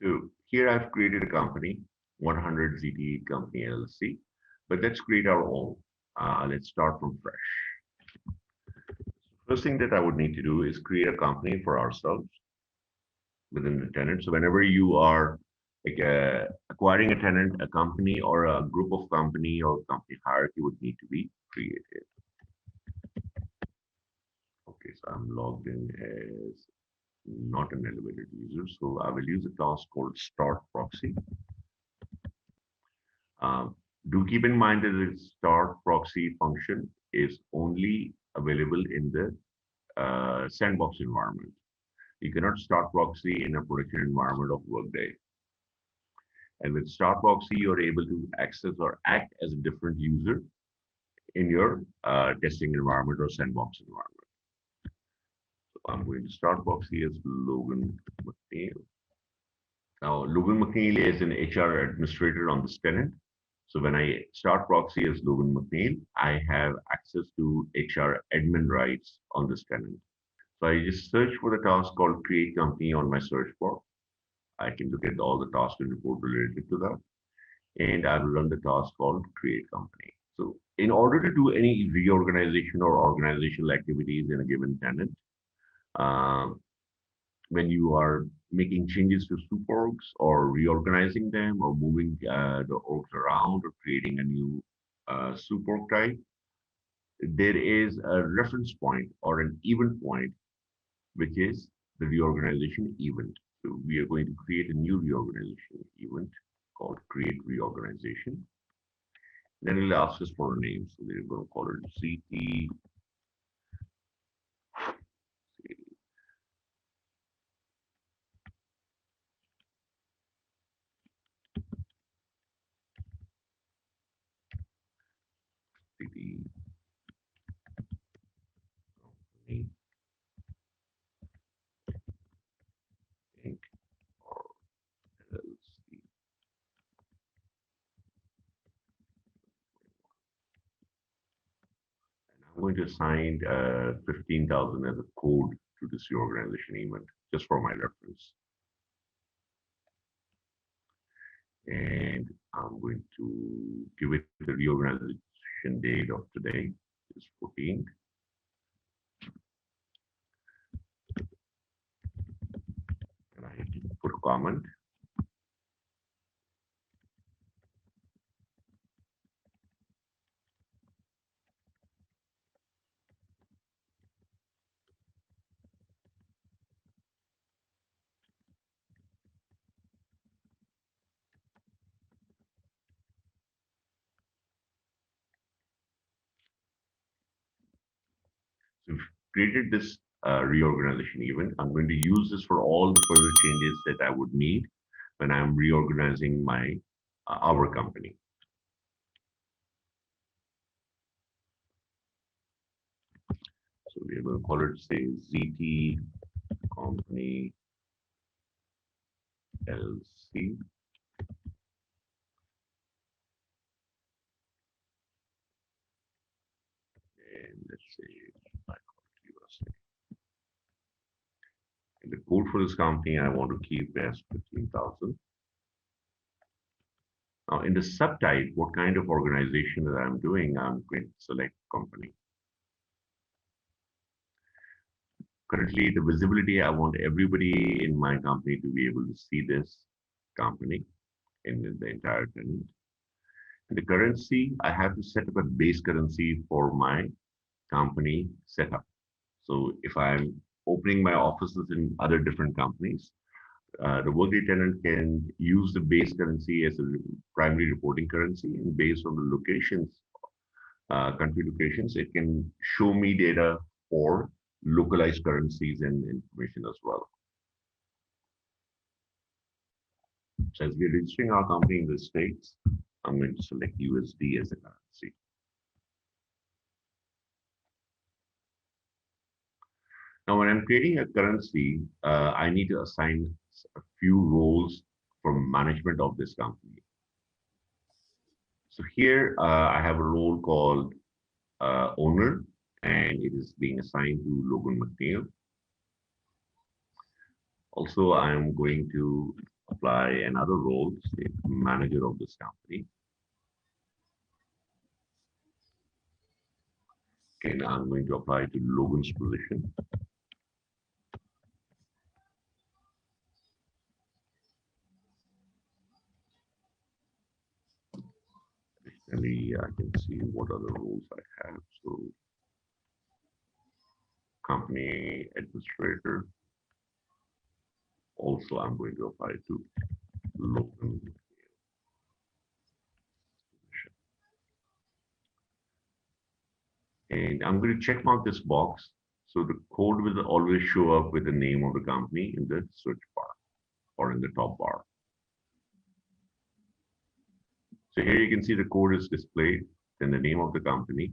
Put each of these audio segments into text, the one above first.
So here I've created a company, 100 ZT Company LLC, but let's create our own. Let's start from fresh. First thing that I would need to do is create a company for ourselves within the tenant. So whenever you are like acquiring a tenant, a company or a group of company or company hierarchy would need to be created. Okay, so I'm logged in as not an elevated user. So I will use a task called start proxy. Do keep in mind that the start proxy function is only available in the sandbox environment. You cannot start proxy in a production environment of Workday. And with start proxy, you're able to access or act as a different user in your testing environment or sandbox environment. So I'm going to start proxy as Logan McNeil. Now, Logan McNeil is an HR administrator on this tenant. So when I start proxy as Logan McNeil, I have access to HR admin rights on this tenant. So I just search for the task called create company on my search bar. I can look at all the tasks and report related to that. And I will run the task called create company. So in order to do any reorganization or organizational activities in a given tenant, when you are making changes to super orgs or reorganizing them or moving the orgs around or creating a new super org type, there is a reference point or an event point, which is the reorganization event. So we are going to create a new reorganization event called create reorganization. Then it'll ask us for a name. So we're going to call it CT. CT company Inc. or LLC. I'm going to assign 15,000 as a code to this reorganization event, just for my reference. And I'm going to give it the reorganization date of today, is 14th. And I put a comment. So we've created this reorganization event. I'm going to use this for all the further changes that I would need when I'm reorganizing my our company. So we're going to call it, say, ZT company LC. And let's say I call it USA. And the code for this company I want to keep as 15,000. Now in the subtype, what kind of organization that I'm doing, I'm going to select company. Currently, the visibility, I want everybody in my company to be able to see this company in the entire tenant. And the currency, I have to set up a base currency for my company setup. So if I'm opening my offices in other different companies, the Workday tenant can use the base currency as a primary reporting currency, and based on the locations, country locations, it can show me data for localized currencies and information as well. So as we're registering our company in the States, I'm going to select USD as a currency. Now, when I'm creating a currency, I need to assign a few roles for management of this company. So here I have a role called owner, and it is being assigned to Logan McNeil. Also, I'm going to apply another role, say manager of this company. Okay, now I'm going to apply to Logan's position. Additionally, I can see what other roles I have. So company administrator. Also, I'm going to apply to Logan. And I'm going to check mark this box. So the code will always show up with the name of the company in the search bar or in the top bar. So here you can see the code is displayed, then the name of the company.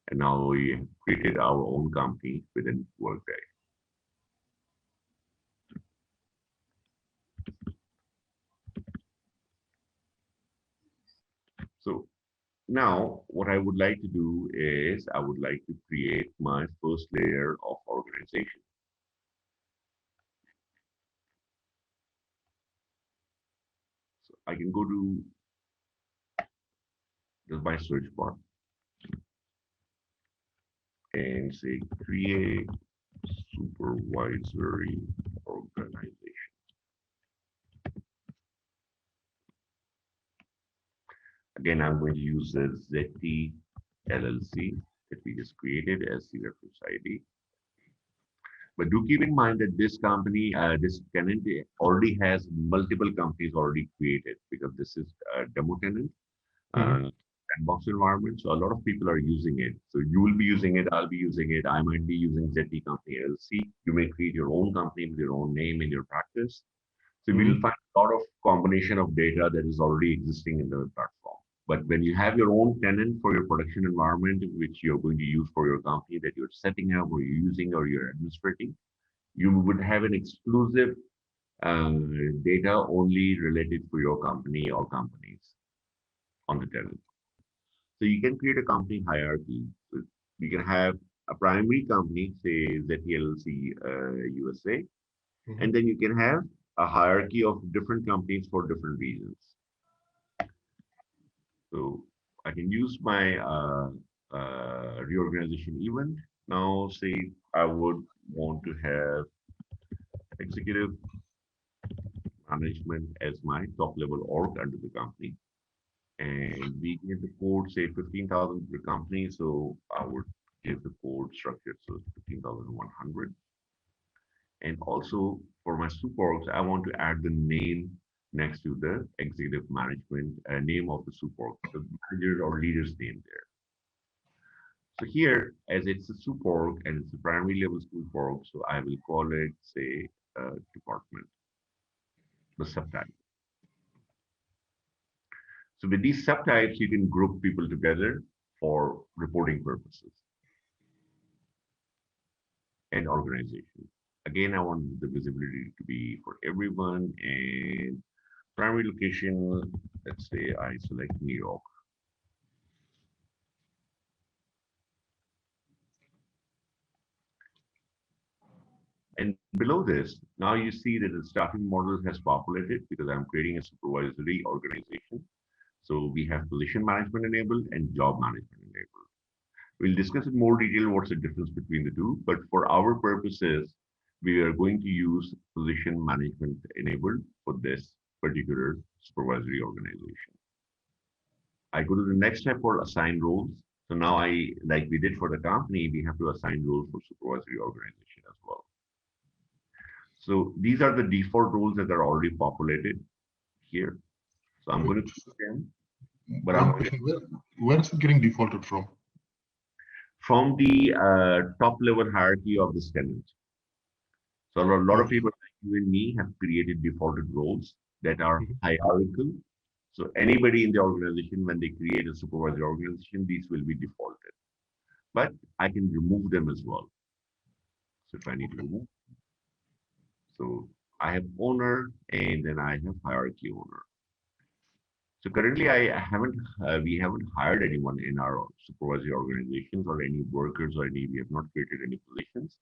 And now we have created our own company within Workday. So now what I would like to do is I would like to create my first layer of organization. So I can go to my search bar and say create supervisory organization. Again, I'm going to use the ZT LLC that we just created as the reference ID. But do keep in mind that this company, this tenant already has multiple companies already created because this is a demo tenant, sandbox environment. So a lot of people are using it. So you will be using it, I'll be using it, I might be using ZT Company LLC. You may create your own company with your own name in your practice. So we'll find a lot of combination of data that is already existing in the platform. But when you have your own tenant for your production environment, which you're going to use for your company that you're setting up or you're using or you're administrating, you would have an exclusive data only related to your company or companies on the tenant. So you can create a company hierarchy. So you can have a primary company, say ZTLC USA, and then you can have a hierarchy of different companies for different regions. So I can use my reorganization event. Now, say I would want to have executive management as my top level org under the company. And we give the code, say 15,000 per company. So I would give the code structure, so 15,100. And also for my super orgs, I want to add the name next to the executive management name of the super org, the manager or leader's name there. So here, as it's a super org and it's a primary level super org, so I will call it, say, department, the subtype. So with these subtypes, you can group people together for reporting purposes and organization. Again, I want the visibility to be for everyone and primary location, let's say I select New York. And below this, now you see that the staffing model has populated because I'm creating a supervisory organization. So we have position management enabled and job management enabled. We'll discuss in more detail what's the difference between the two, but for our purposes, we are going to use position management enabled for this particular supervisory organization. I go to the next step for assign roles. So now like we did for the company, we have to assign roles for supervisory organization as well. So these are the default roles that are already populated here. So I'm going to click them. But where is it getting defaulted from? From the top level hierarchy of this tenant. So a lot of people like you and me have created defaulted roles that are hierarchical. So anybody in the organization, when they create a supervisory organization, these will be defaulted. But I can remove them as well. So if I need to remove, so I have owner and then I have hierarchy owner. So currently we haven't hired anyone in our supervisory organizations or any workers or we have not created any positions.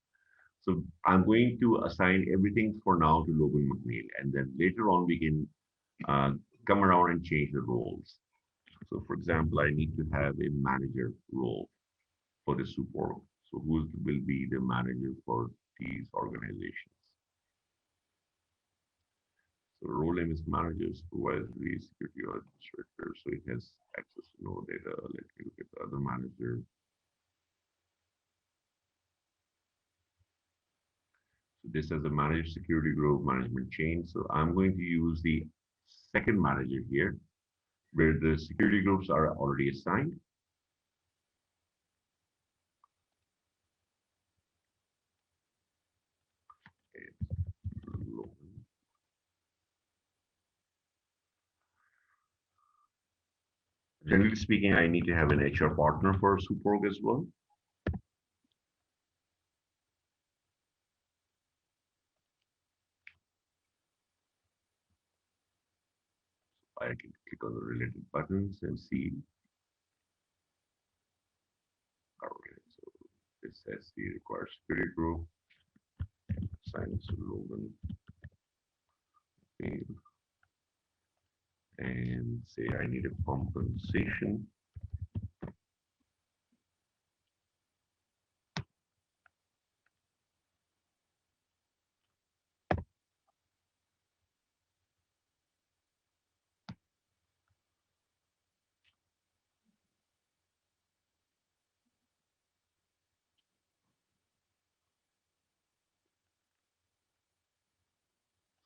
So I'm going to assign everything for now to Logan McNeil, and then later on we can uh, come around and change the roles. So for example, I need to have a manager role for the support. So who will be the manager for these organizations? So role name is manager, supervisory, security administrator. So it has access to no data. Let me look at the other manager. So this is a managed security group management chain. So I'm going to use the second manager here, where the security groups are already assigned. Generally speaking, I need to have an HR partner for Superorg as well. I can click on the related buttons and see. All right, so this says the required security group, assign to Logan, and say I need a compensation.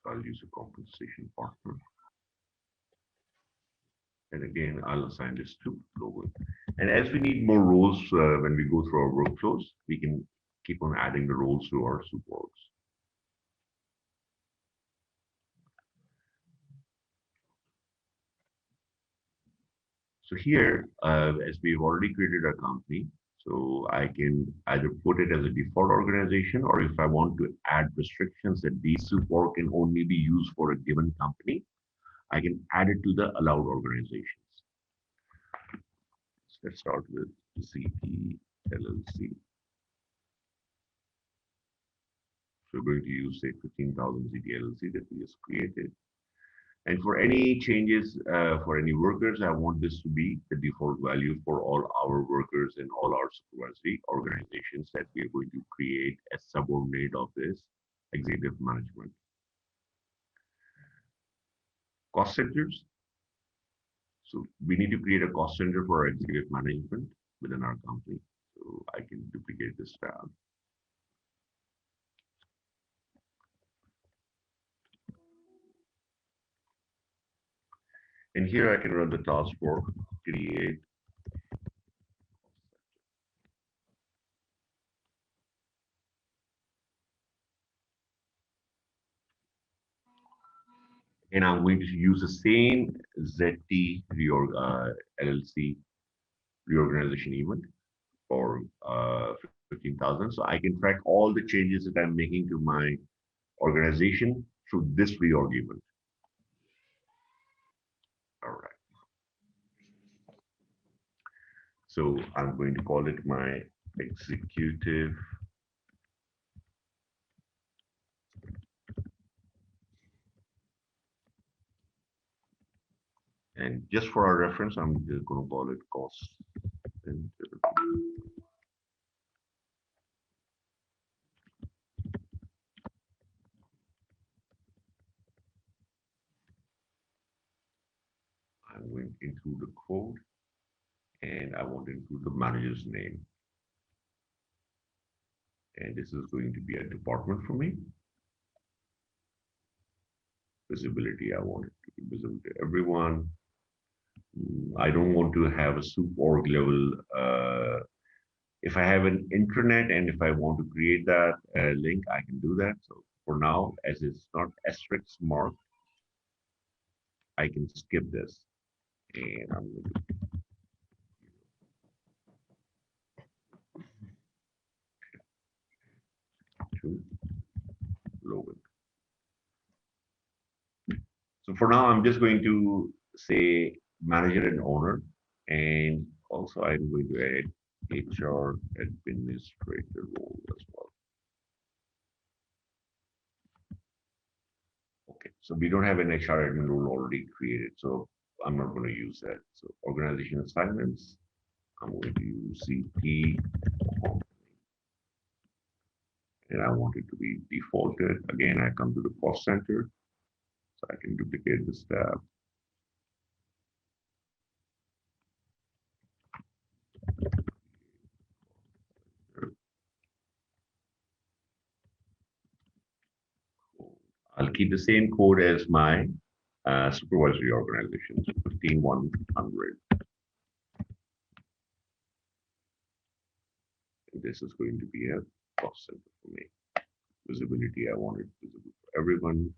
I'll use a compensation partner. And again, I'll assign this to Logan. And as we need more roles when we go through our workflows, we can keep on adding the roles to our Superorgs. So here, as we've already created a company, so I can either put it as a default organization, or if I want to add restrictions that these support can only be used for a given company, I can add it to the allowed organizations. So let's start with ZT LLC. So we're going to use say 15,000 ZT LLC that we just created. And for any changes for any workers, I want this to be the default value for all our workers and all our supervisory organizations that we are going to create as subordinate of this executive management. Cost centers. So we need to create a cost center for our executive management within our company. So I can duplicate this tab. And here I can run the task for create. And I'm going to use the same ZT LLC reorganization event for 15,000. So I can track all the changes that I'm making to my organization through this reorg event. All right. So I'm going to call it my executive and just for our reference, I'm just going to call it cost center. I'm going to include the code and I want to include the manager's name. And this is going to be a department for me. Visibility, I want it to be visible to everyone. I don't want to have a soup org level. If I have an intranet and if I want to create that link, I can do that. So for now, as it's not asterisk marked, I can skip this. And I'm going to Logan. So for now, I'm just going to say manager and owner. And also I'm going to add HR administrator role as well. So we don't have an HR admin role already created, so I'm not going to use that. So organization assignments, I'm going to use CP, and I want it to be defaulted. Again, I come to the cost center, so I can duplicate this tab. I'll keep the same code as my supervisory organization, so 15100. This is going to be a cost center for me. Visibility, I want it visible for everyone.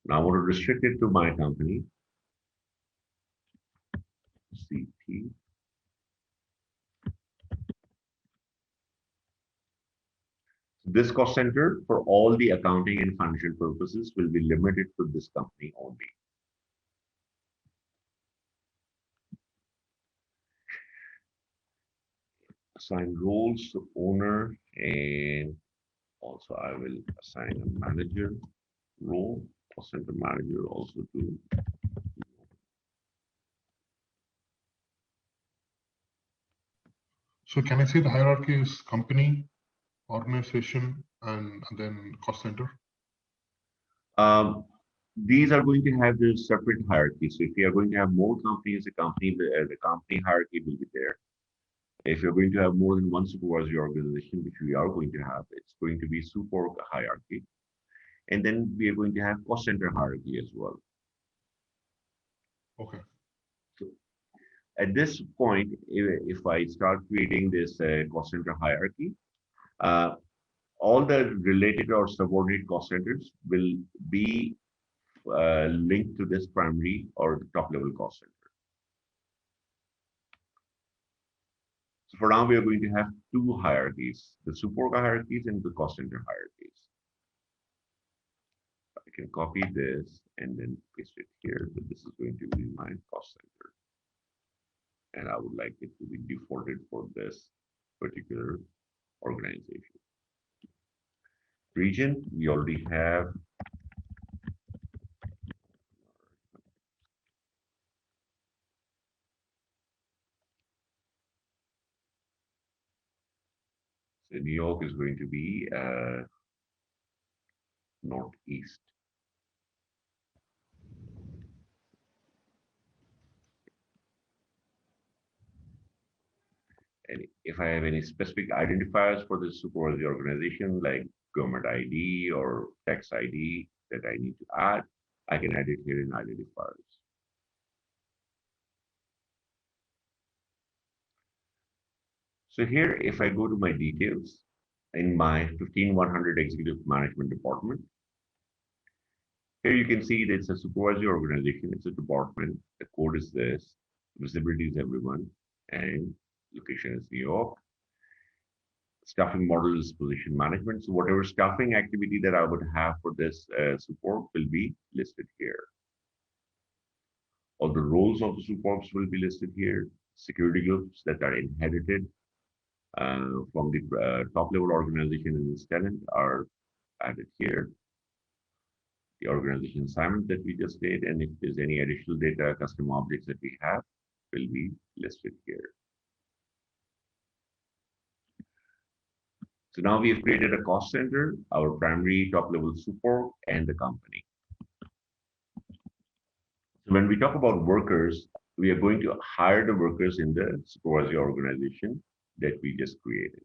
Now I want to restrict it to my company. CP. This cost center for all the accounting and financial purposes will be limited to this company only. Assign roles to owner, and also I will assign a manager role, cost center manager also to. So can I say the hierarchy is company, organization, and then cost center? These are going to have their separate hierarchies. So if you are going to have more companies, the company hierarchy will be there. If you're going to have more than one supervisory organization, which we are going to have, it's going to be super hierarchy. And then we are going to have cost center hierarchy as well. Okay. So at this point, if I start creating this cost center hierarchy, all the related or subordinate cost centers will be linked to this primary or the top level cost center. So for now, we are going to have two hierarchies, the support hierarchies and the cost center hierarchies. I can copy this and then paste it here. So this is going to be my cost center. And I would like it to be defaulted for this particular organization. Region, we already have so New York is going to be northeast. And if I have any specific identifiers for this supervisory organization, like government ID or tax ID that I need to add, I can add it here in identifiers. So here, if I go to my details in my 15100 executive management department, here you can see that it's a supervisory organization, it's a department, the code is this, visibility is everyone, and location is New York. Staffing model is position management. So whatever staffing activity that I would have for this support will be listed here. All the roles of the supports will be listed here. Security groups that are inherited from the top level organization in this tenant are added here. The organization assignment that we just did, and if there's any additional data, custom objects that we have, will be listed here. So now we have created a cost center, our primary top level support, and the company. So when we talk about workers, we are going to hire the workers in the supervisory organization that we just created.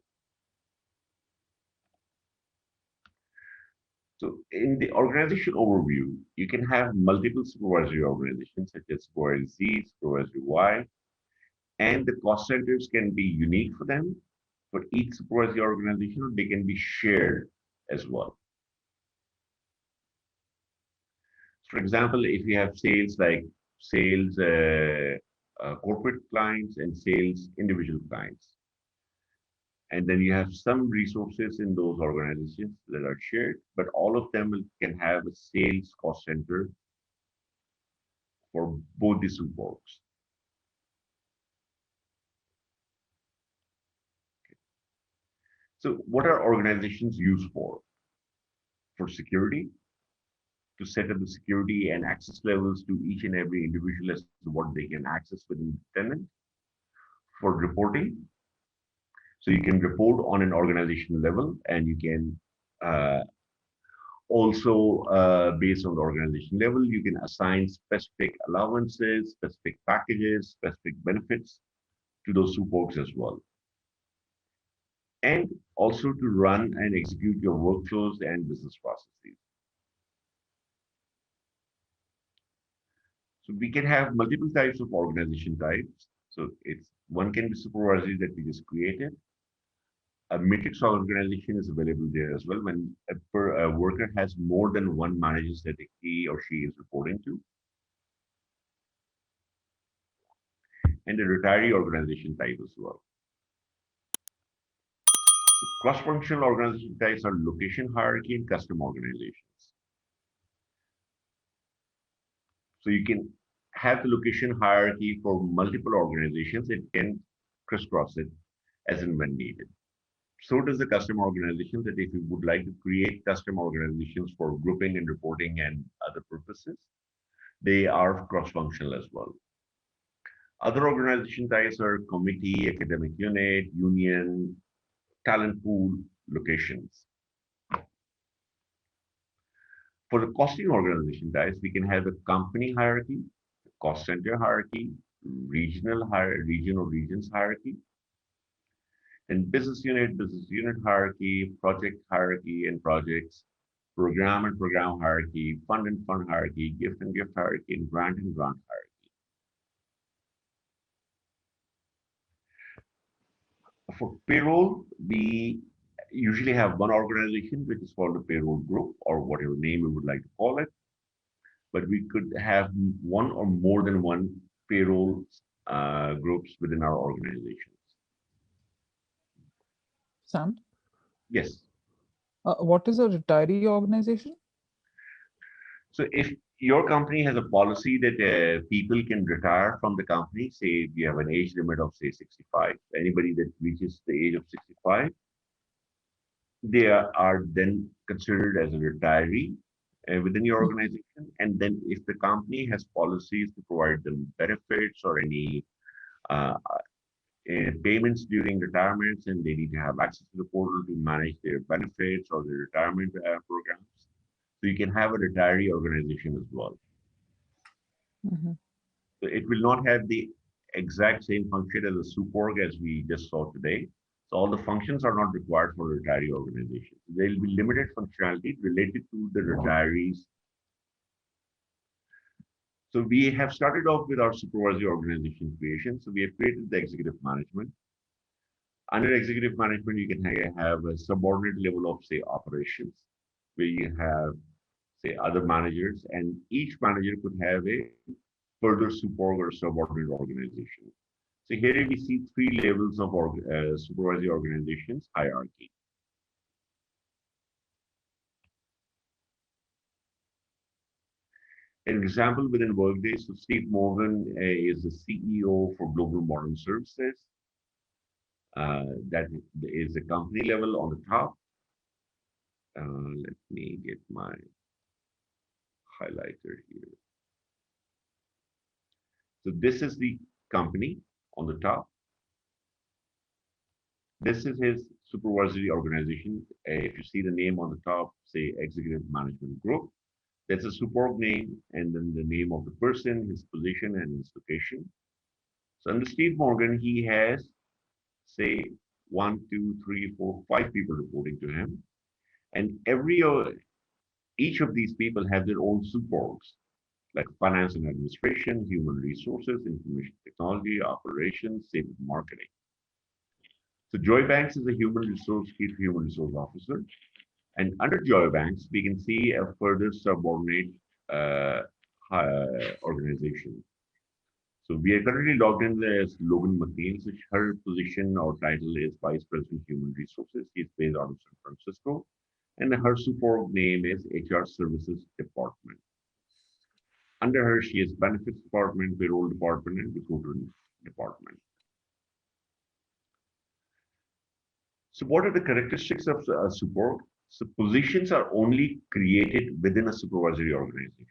So in the organization overview, you can have multiple supervisory organizations such as Supervisory Z, Supervisory Y, and the cost centers can be unique for them, for each supervisory organization, or they can be shared as well. For example, if you have sales like sales corporate clients and sales individual clients, and then you have some resources in those organizations that are shared, but all of them can have a sales cost center for both the supports. So what are organizations used for? For security, to set up the security and access levels to each and every individual as to what they can access within the tenant. For reporting, so you can report on an organization level, and you can also, based on the organization level, you can assign specific allowances, specific packages, specific benefits to those superorgs as well. And also to run and execute your workflows and business processes. So we can have multiple types of organization types. So one can be supervisory that we just created. A matrix organization is available there as well when a worker has more than one manager that he or she is reporting to. And a retiree organization type as well. So cross-functional organization types are location hierarchy and custom organizations. So you can have the location hierarchy for multiple organizations. It can crisscross it as and when needed. So does the custom organization, that if you would like to create custom organizations for grouping and reporting and other purposes, they are cross-functional as well. Other organization types are committee, academic unit, union, talent pool, locations. For the costing organization types, we can have a company hierarchy, cost center hierarchy, regional regions hierarchy, and business unit hierarchy, project hierarchy and projects, program and program hierarchy, fund and fund hierarchy, gift and gift hierarchy, and grant hierarchy. For payroll, we usually have one organization, which is called the payroll group, or whatever name we would like to call it. But we could have one or more than one payroll groups within our organizations. Sam? Yes. What is a retiree organization? So if your company has a policy that people can retire from the company, say you have an age limit of say 65, anybody that reaches the age of 65, they are then considered as a retiree within your organization. And then if the company has policies to provide them benefits or any payments during retirements, and they need to have access to the portal to manage their benefits or their retirement programs. So you can have a retiree organization as well. Mm-hmm. So it will not have the exact same function as a superorg as we just saw today. So all the functions are not required for a retiree organization. There will be limited functionality related to the retirees. So we have started off with our supervisory organization creation. So we have created the executive management. Under executive management, you can have a subordinate level of, say, operations, where you have, say, other managers, and each manager could have a further superorg or subordinate organization. So here we see three levels of supervisory organizations hierarchy. An example within Workday, so Steve Morgan is the CEO for Global Modern Services. That is the company level on the top. Let me get my highlighter here. So this is the company on the top. This is his supervisory organization. If you see the name on the top, say Executive Management Group, that's a superorg name, and then the name of the person, his position, and his location. So under Steve Morgan, he has, say, 1, 2, 3, 4, 5 people reporting to him. And each of these people have their own superorgs, like finance and administration, human resources, information technology, operations, sales and marketing. So Joy Banks is a chief human resource officer. And under Joy Banks, we can see a further subordinate organization. So we are currently logged in as Logan McLean, which her position or title is Vice President Human Resources. She's based out of San Francisco. And her superorg name is HR Services Department. Under her, she has Benefits Department, Payroll Department, and Recruitment Department. So what are the characteristics of a superorg? So positions are only created within a supervisory organization.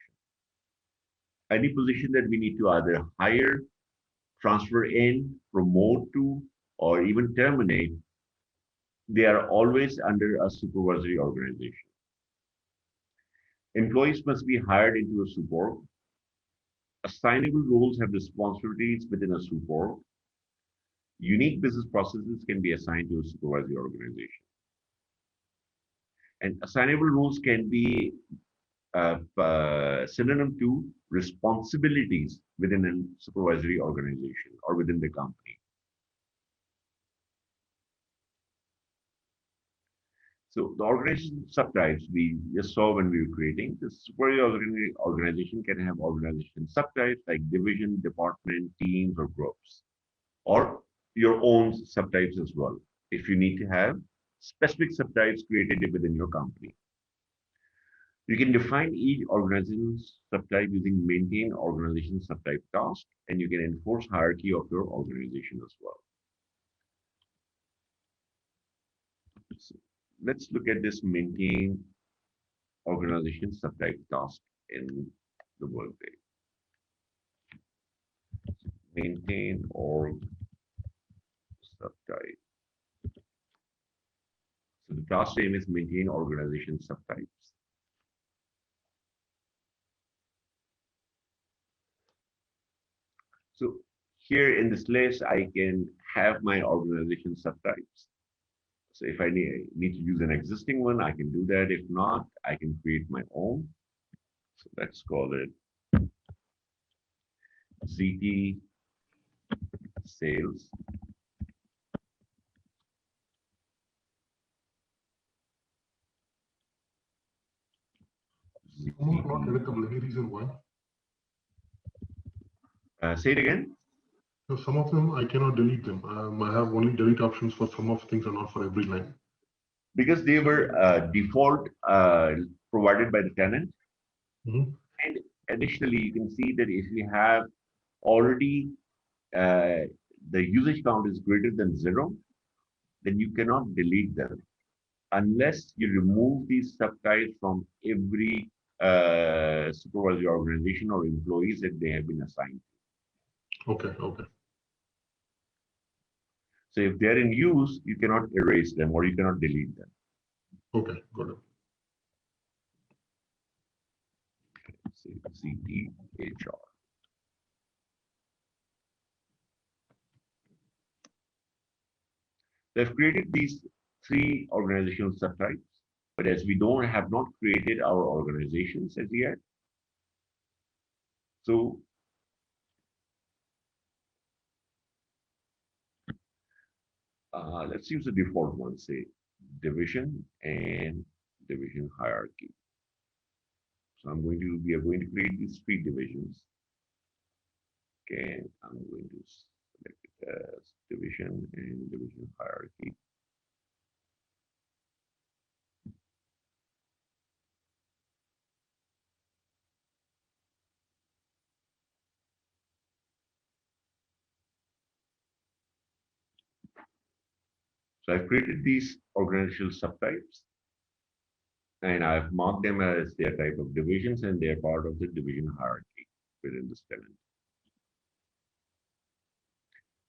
Any position that we need to either hire, transfer in, promote to, or even terminate, they are always under a supervisory organization. Employees must be hired into a super. Assignable roles have responsibilities within a super. Unique business processes can be assigned to a supervisory organization. And assignable roles can be synonym to responsibilities within a supervisory organization or within the company. So the organization subtypes we just saw when we were creating, the supervisory organization can have organization subtypes like division, department, teams, or groups, or your own subtypes as well, if you need to have specific subtypes created within your company. You can define each organization subtype using maintain organization subtype task, and you can enforce hierarchy of your organization as well. So let's look at this maintain organization subtype task in the Workday. Maintain org subtype. So the task name is maintain organization subtypes. So here in this list, I can have my organization subtypes. So if I need to use an existing one, I can do that. If not, I can create my own. So let's call it ZT sales. Some are not editable. Any reason why? Say it again. So some of them I cannot delete them. I have only delete options for some of things and not for every line. Because they were default provided by the tenant. Mm-hmm. And additionally, you can see that if you have already the usage count is greater than 0, then you cannot delete them unless you remove these subtypes from every supervisory organization or employees that they have been assigned. Okay, okay. So if they're in use, you cannot erase them or you cannot delete them. Okay, got it. Say CTHR. They've created these 3 organizational subtypes, but as we have not created our organizations as yet, so let's use the default one, say division and division hierarchy. So we are going to create these 3 divisions. Okay, I'm going to select it as division and division hierarchy. So I've created these organizational subtypes and I've marked them as their type of divisions and they're part of the division hierarchy within this tenant.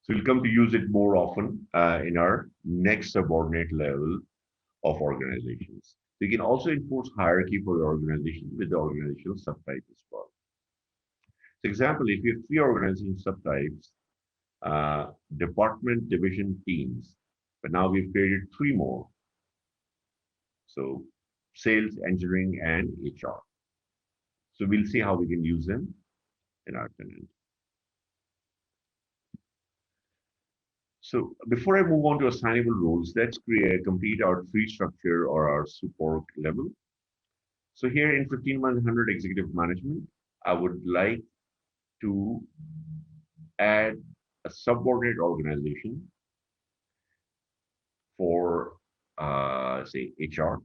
So we'll come to use it more often in our next subordinate level of organizations. So you can also enforce hierarchy for your organization with the organizational subtype as well. For example, if you have 3 organization subtypes, department, division, teams, but now we've created 3 more. So sales, engineering, and HR. So we'll see how we can use them in our tenant. So before I move on to assignable roles, let's complete our tree structure or our support level. So here in 15100 executive management, I would like to add a subordinate organization for say HR.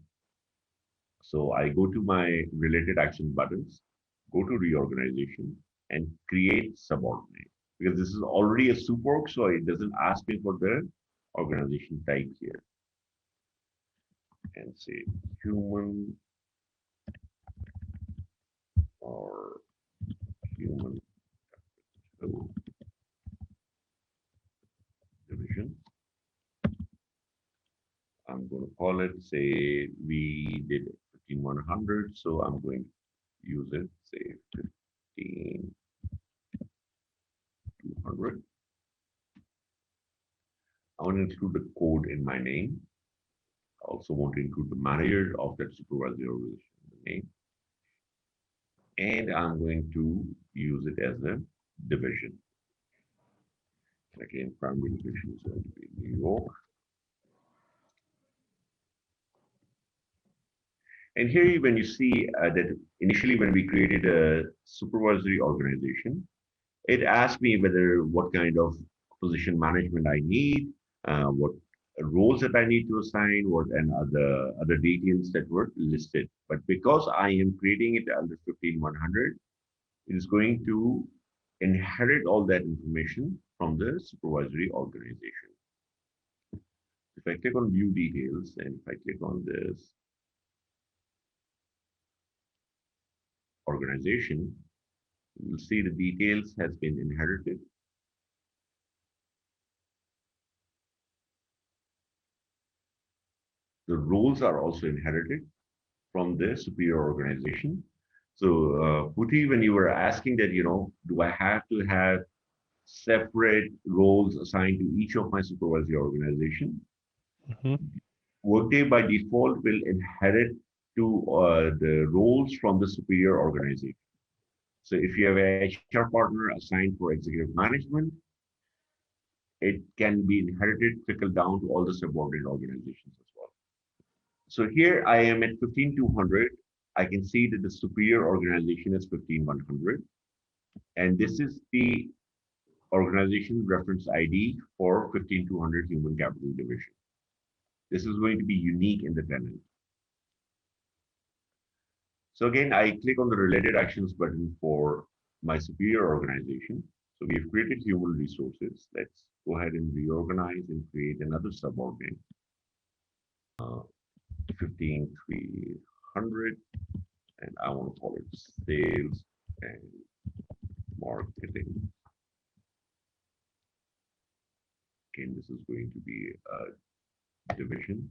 So I go to my related action buttons, go to reorganization and create subordinate because this is already a super, so it doesn't ask me for the organization type here. and say human or human capital division. I'm going to call it, say we did 15100, so I'm going to use it, say 15200. I want to include the code in my name. I also want to include the manager of that supervisory organization name. And I'm going to use it as a division. Again, primary division is going to be New York. And here, when you see that initially when we created a supervisory organization, it asked me whether what kind of position management I need, what roles that I need to assign, what and other details that were listed. But because I am creating it under 15100, it is going to inherit all that information from the supervisory organization. If I click on view details and if I click on this organization, you'll see the details has been inherited. The roles are also inherited from the superior organization. So, Puti, when you were asking that, do I have to have separate roles assigned to each of my supervisory organization? Workday by default will inherit to the roles from the superior organization. So if you have an HR partner assigned for executive management, it can be inherited, trickle down to all the subordinate organizations as well. So here I am at 15200. I can see that the superior organization is 15100. And this is the organization reference ID for 15200 Human Capital Division. This is going to be unique in the tenant. So again, I click on the related actions button for my superior organization. So we've created human resources. Let's go ahead and reorganize and create another subordinate. 15300, and I want to call it sales and marketing. Again, this is going to be a division.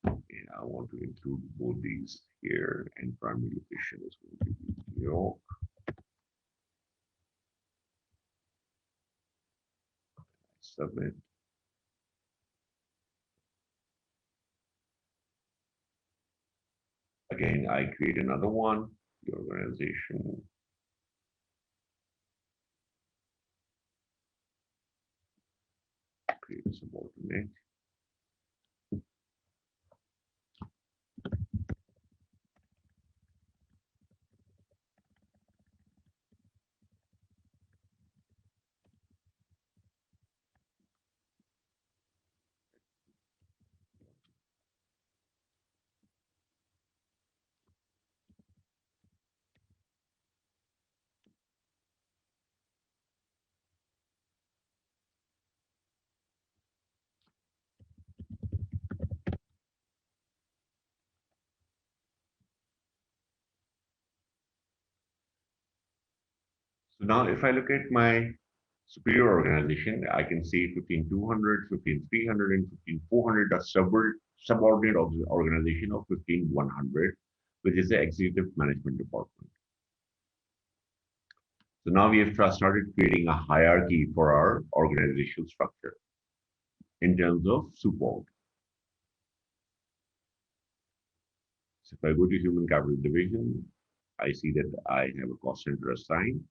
And I want to include both these here, and primary location is going to be New York. Submit. Again, I create another one, the organization. Create a subordinate. So now if I look at my superior organization, I can see 15200, 15300, and 15400 are subordinate organization of 15100, which is the executive management department. So now we have started creating a hierarchy for our organizational structure in terms of support. So if I go to Human Capital Division, I see that I have a cost center assigned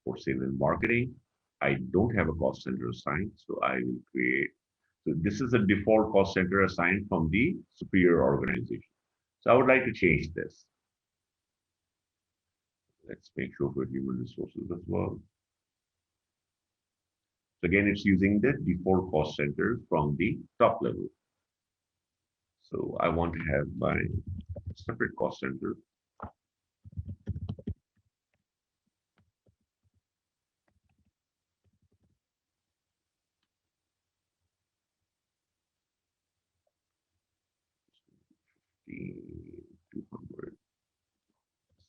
for sales and marketing. I don't have a cost center assigned, so I will create. So this is a default cost center assigned from the superior organization. So I would like to change this. Let's make sure for human resources as well. So again, it's using the default cost center from the top level. So I want to have my separate cost center.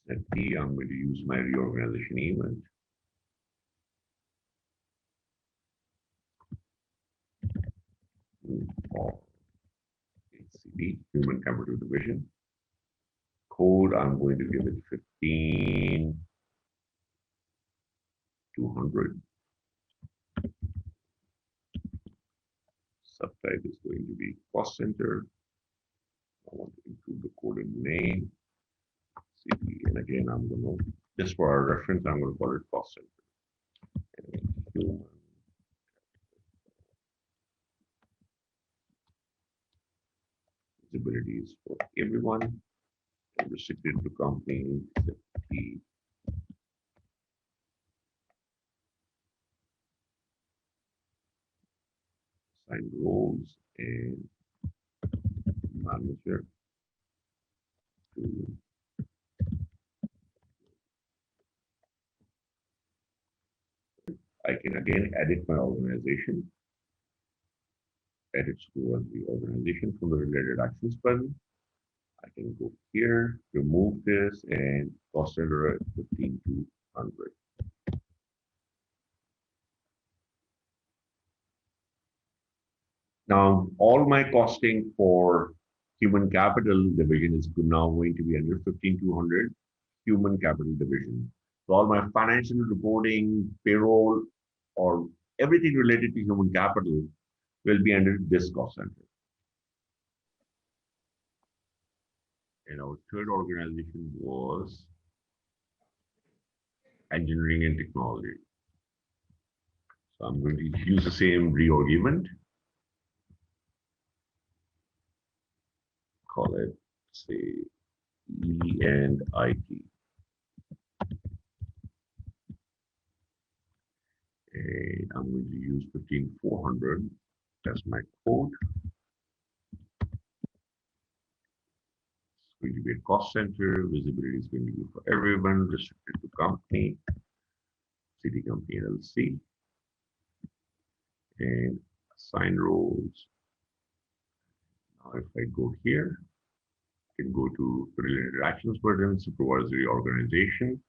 At P, I'm going to use my reorganization event. For HCD, Human Capital Division. Code, I'm going to give it 15200. Subtype is going to be cost center. I want to include the code in name. CD, and again, I'm going to, just for our reference, I'm going to call it cost center. And human. Visibility is for everyone. Restricted to company except the assigned roles and manager to I can again edit my organization. Edit the organization from the related actions button. I can go here, remove this, and cost center at 15200. Now, all my costing for human capital division is now going to be under 15200 human capital division. So all my financial reporting, payroll, or everything related to human capital will be under this cost center. And our third organization was engineering and technology. So I'm going to use the same reorg event. Call it, say, E and IT. And I'm going to use 15400 as my code. It's going to be a cost center. Visibility is going to be for everyone, restricted to company, city company LLC, and assign roles. Now, if I go here, I can go to related actions button, supervisory organization.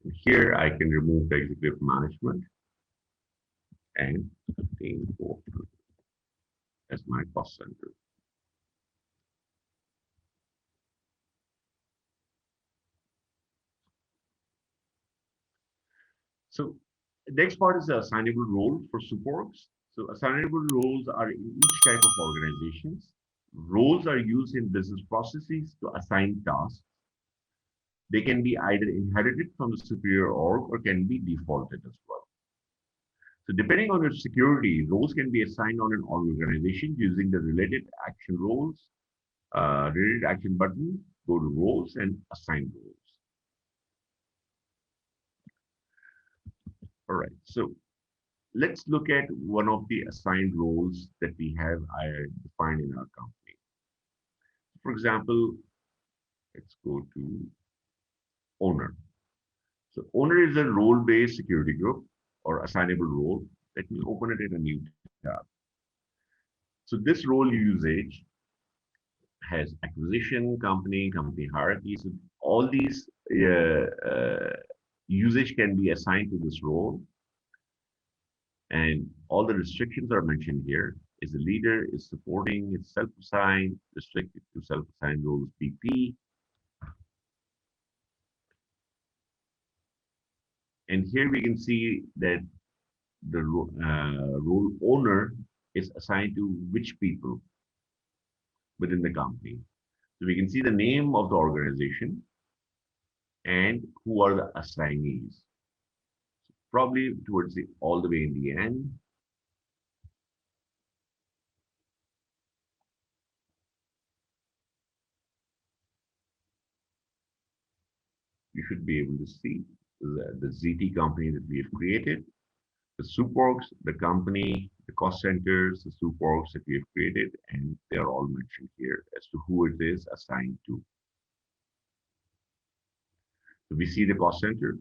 And here I can remove the executive management and 15400 as my cost center. So the next part is the assignable role for supports. So assignable roles are in each type of organizations. Roles are used in business processes to assign tasks. They can be either inherited from the superior org or can be defaulted as well. So depending on your security, roles can be assigned on an organization using the related action roles, related action button, go to roles and assign roles. All right, so let's look at one of the assigned roles that we have defined in our company. For example, let's go to owner. So owner is a role-based security group or assignable role. Let me open it in a new tab. So this role usage has acquisition, company hierarchy. So all these usage can be assigned to this role. And all the restrictions are mentioned here. Is the leader, is supporting, it's self-assigned, restricted to self-assigned roles BP. And here we can see that the role owner is assigned to which people within the company. So we can see the name of the organization and who are the assignees. So probably towards all the way in the end. You should be able to see the ZT company that we have created, the superorgs, the company, the cost centers, the superorgs that we have created, and they are all mentioned here as to who it is assigned to. So we see the cost center,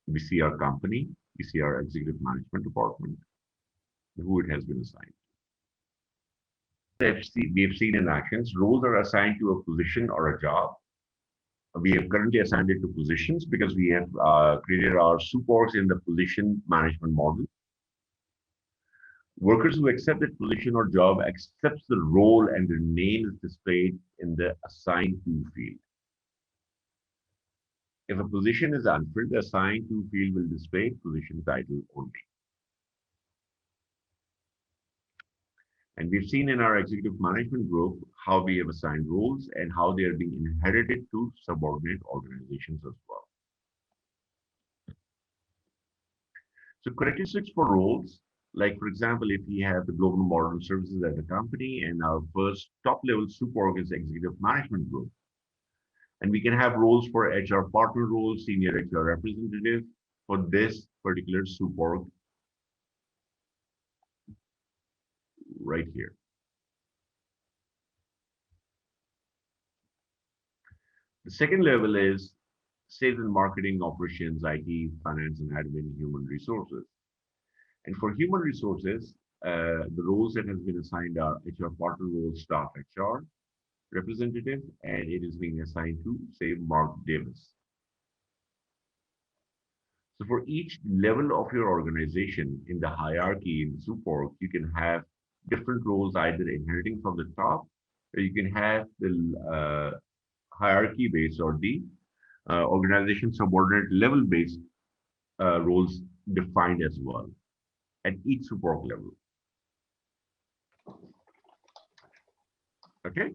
we see our company, we see our executive management department, who it has been assigned. we have seen in actions, roles are assigned to a position or a job. We have currently assigned it to positions because we have created our supports in the position management model. Workers who accept that position or job accepts the role and their name is displayed in the assigned to field. If a position is unfilled, the assigned to field will display position title only. And we've seen in our executive management group how we have assigned roles and how they are being inherited to subordinate organizations as well. So characteristics for roles, like for example, if we have the global modern services at the company and our first top level super is executive management group. And we can have roles for HR partner roles, senior HR representative for this particular super right here. The second level is sales and marketing, operations, IT, finance and admin, human resources. And for human resources, the roles that has been assigned are HR partner role, staff HR representative, and it is being assigned to, say, Mark Davis. So for each level of your organization in the hierarchy in the support, you can have different roles either inheriting from the top, or you can have the hierarchy based or the organization subordinate level based roles defined as well at each support level. Okay.